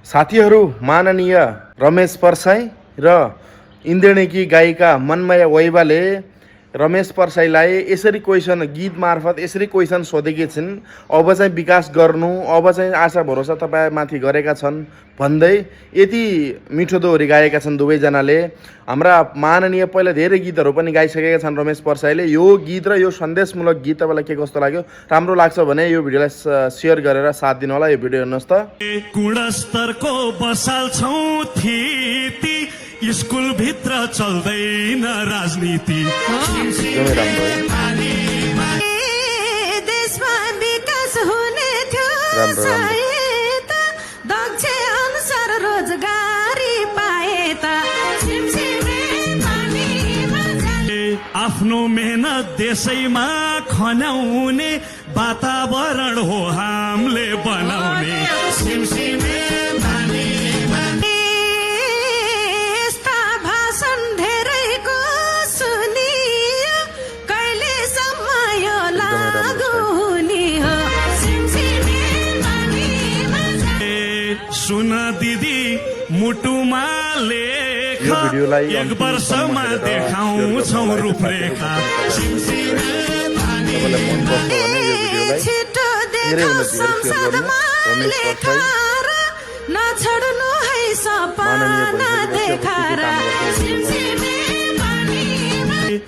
साथीहरू, माननीय रमेश परसाई र इन्द्रणीकी गायिका मनमया वैवाले रमेश परसाईलाई यसरी क्वेसन गीत मार्फत यसरी क्वेसन सोधेकी छिन्। अब चाहिँ विकास गर्नु, अब चाहिँ आशा भरोसा तपाईमाथि गरेका छन् भन्दै यति मिठो दोहोरी गाएका छन् दुवैजनाले। हाम्रा माननीय पहिला धेरै गीतहरू पनि गाइसकेका छन् रमेश परसाईले। यो गीत र यो सन्देशमूलक गीत तपाईँलाई के कस्तो लाग्यो? राम्रो लाग्छ भने यो भिडियोलाई सेयर गरेर साथ दिनु होला। यो भिडियो हेर्नुहोस् त। गुणस्तरको बसाल छौं थिति, स्कुल भित्र चल्दैन राजनीति। देशमा विकास हुने थियो सायद, दक्ष अनुसार रोजगारी पाए त। आफ्नो मेहनत देशैमा खनाउने वातावरण हो हामीले बनाउने। यस्ता भाषण धेरैको सुनियो, कहिलेसम्म यो लागु हुने हो? सुन दिदी मुटुमा लेख, एक वर्षमा देखाउँछौ रूपरेखा। छिटो देखाउ संसदमा लेखाएर, नछोड्नु है सपना देखाएर।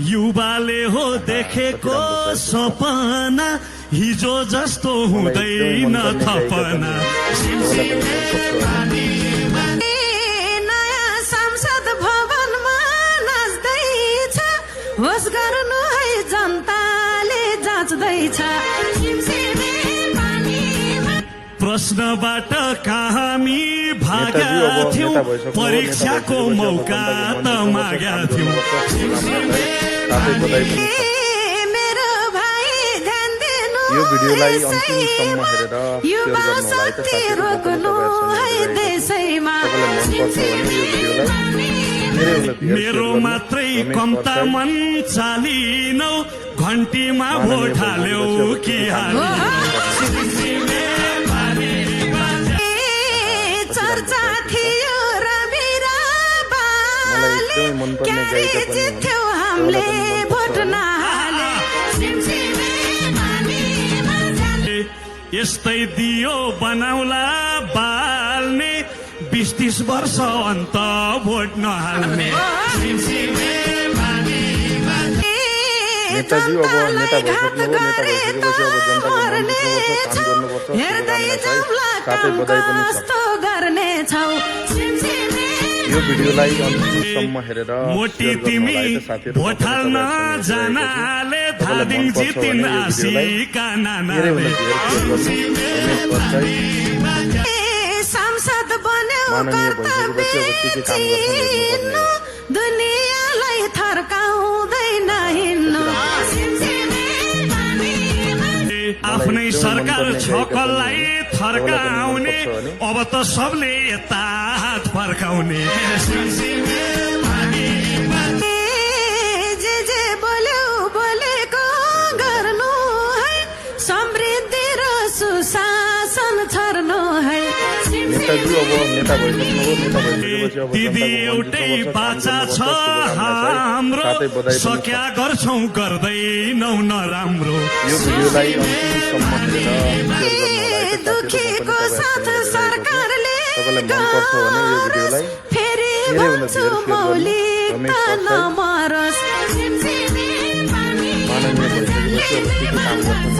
युवाले हो देखेको सपना, हिजो जस्तो हुँदैन थपना। नयाँ संसद भवनमा नाच्दैछ, होस गर्नु है जनताले जाँच्दैछ। प्रश्नबाट हामी भागा थियौं, परीक्षाको मौका त माग्या थियौं। मेरो भाइ ध्यान दिनु, यो भिडियोलाई अन्तिमसम्म हेरेर युवा शक्ति रोक्नु है देशैमा। मेरो मात्रै कम्ता मन चालिनौ, घन्टीमा भोट हाल्यौ कि हाल्यौ। चर्चा थियो रविरा बाले, क्यारे जित्थ्यौ हामीले भोट नहाले। यस्तै दियो बनाउला बाल्ने, 20-30 वर्ष अन्त भोट नहाल्ने। नेताजी अब नेता भइसक्नु हो, नेता भइसकेपछि अब जनताको मन बुझ्नुपर्छ, काम गर्नुपर्छ। हेर्दै जाउँला काम कस्तो गर्नेछौ। यो भिडियोलाई अन्तिमसम्म हेरेर मोटी तिमी भोट हाल्न जानाले, धादिङ जितिन आशिका नानाले। सांसद बन्यो कर्तव्य चिन्नु, दुनियाँलाई थर्काउँदैन हिँड्नु। आफ्नै सरकार छकललाई थर्काउने, अब त सबले यता हात फर्काउने। जे बोल्यो बोलेको गर्नु है, समृद्धि र सुशासन छर्नु है। नेताजी अब नेता भइसक्नु हो, नेता भइसकेपछि अब दिदी एउटै बाचा छ हाम्रो, सक्या गर्छौं गर्दैनौ नराम्रो। यो भिडियोलाई अन्तिमसम्म हेरेर दुखीको साथ सरकारले मनपर्छ भने यो भिडियोलाई फेरि भन्छु मौलिकता नमरोस्। माननीय भइसकेपछि अब के काम गर्छ